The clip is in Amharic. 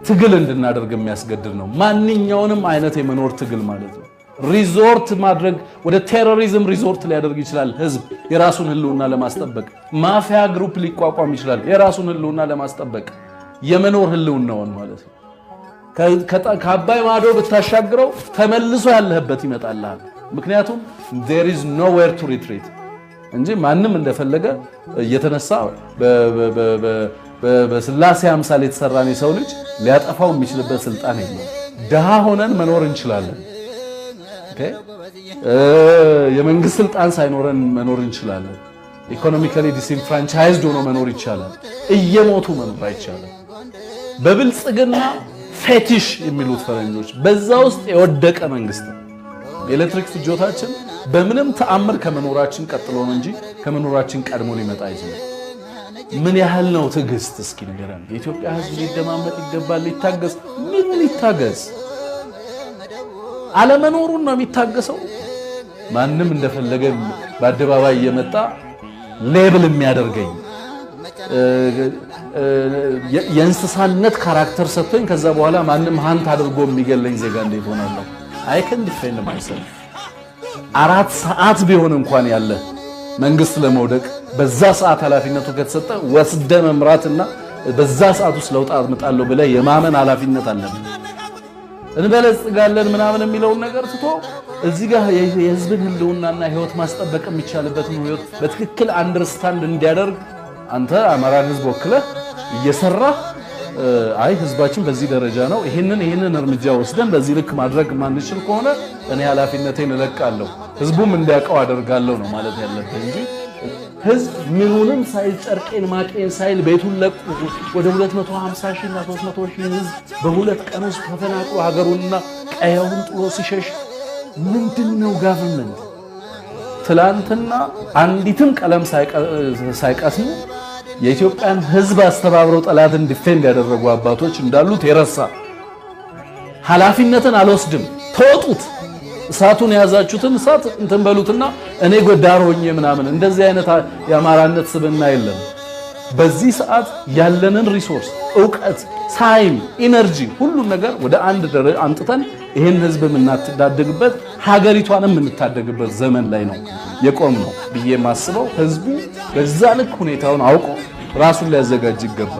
ትግል እንድናደርግ የሚያስገድድ ነው ማንኛውንም አይነት የመኖር ትግል ማለት ነው ሪዞርት ማድረግ ወደ ቴሮሪዝም ሪዞርት ሊያደርግ ይችላል ህዝብ የራሱን ህልውና ለማስጠበቅ ማፊያ ግሩፕ ሊቋቋም ይችላል የራሱን ህልውና ለማስጠበቅ የመኖር ህልውናውን ማለት ነው ከአባይ ማዶ ብታሻግረው ተመልሶ ያለህበት ይመጣልሃል ምክንያቱም there is nowhere to retreat እንጂ ማንም እንደፈለገ እየተነሳ በስላሴ አምሳል የተሰራን የሰው ልጅ ሊያጠፋው የሚችልበት ስልጣን የለም ደሃ ሆነን መኖር እንችላለን የመንግስት ስልጣን ሳይኖረን መኖር እንችላለን ኢኮኖሚካሊ ዲስኢንፍራንቻይዝድ ሆኖ መኖር ይቻላል እየሞቱ መኖር አይቻልም በብልጽግና ፌቲሽ የሚሉት ፈረንጆች በዛ ውስጥ የወደቀ መንግስት ኤሌክትሪክ ፍጆታችን በምንም ተአምር ከመኖራችን ቀጥሎ ነው እንጂ ከመኖራችን ቀድሞ ሊመጣ አይችልም ምን ያህል ነው ትግስት እስኪ ንገረን የኢትዮጵያ ህዝብ ሊደማመጥ ይገባል ሊታገስ ምን ሊታገስ አለመኖሩን ነው የሚታገሰው ማንንም እንደፈለገ በአደባባይ እየመጣ ሌብል የሚያደርገኝ የእንስሳነት ካራክተር ሰጥቶኝ ከዛ በኋላ ማንንም ሃንት አድርጎ የሚገለኝ ዜጋ እንዴት ሆናለሁ I can defend myself 4 ሰዓት ቢሆን እንኳን ያለ መንግስት ለመውደቅ በዛ ሰዓት ኃላፊነቱ ከተሰጠ ወስደ መምራትና በዛ ሰዓት ውስጥ ለውጥ አመጣለሁ ብለ የማመን ኃላፊነት አለብን እንበለጽጋለን ምናምን የሚለው ነገር ትቶ እዚህ ጋር የህዝብን ህልውናና ህይወት ማስጠበቅ የሚቻልበትን ህይወት በትክክል አንደርስታንድ እንዲያደርግ አንተ አማራን ህዝብ ወክለህ እየሰራ አይ ህዝባችን በዚህ ደረጃ ነው ይሄንን እርምጃ ወስደን በዚህ ልክ ማድረግ ማንችል ከሆነ እኔ ኃላፊነቴን እለቃለሁ ህዝቡም እንዲያውቀው አደርጋለሁ ነው ማለት ያለበት እንጂ ህዝብ ምኑንም ሳይል ጨርቄን ማቄን ሳይል ቤቱን ለቁ ወደ 250 ሺህ እና 300 ሺህ ህዝብ በሁለት ቀን ውስጥ ተፈናቅሎ ሀገሩንና ቀየውን ጥሎ ሲሸሽ ምንድነው ጋቨርንመንት ትላንትና አንዲትም ቀለም ሳይቀስሙ የኢትዮጵያን ህዝብ አስተባብረው ጠላትን ዲፌንድ ያደረጉ አባቶች እንዳሉት የረሳ ኃላፊነትን አልወስድም ተወጡት እሳቱን ያዛችሁትን እሳት እንትን በሉትና እኔ ጎዳር ሆኜ ምናምን እንደዚህ አይነት የአማራነት ስብና የለም በዚህ ሰዓት ያለንን ሪሶርስ ዕውቀት ታይም ኢነርጂ ሁሉ ነገር ወደ አንድ ደረጃ አንጥተን ይሄን ህዝብ የምናታደግበት ሀገሪቷንም የምንታደግበት ዘመን ላይ ነው የቆም ነው ብዬ ማስበው ህዝቡ በዛ ልክ ሁኔታውን አውቆ ራሱን ሊያዘጋጅ ይገባል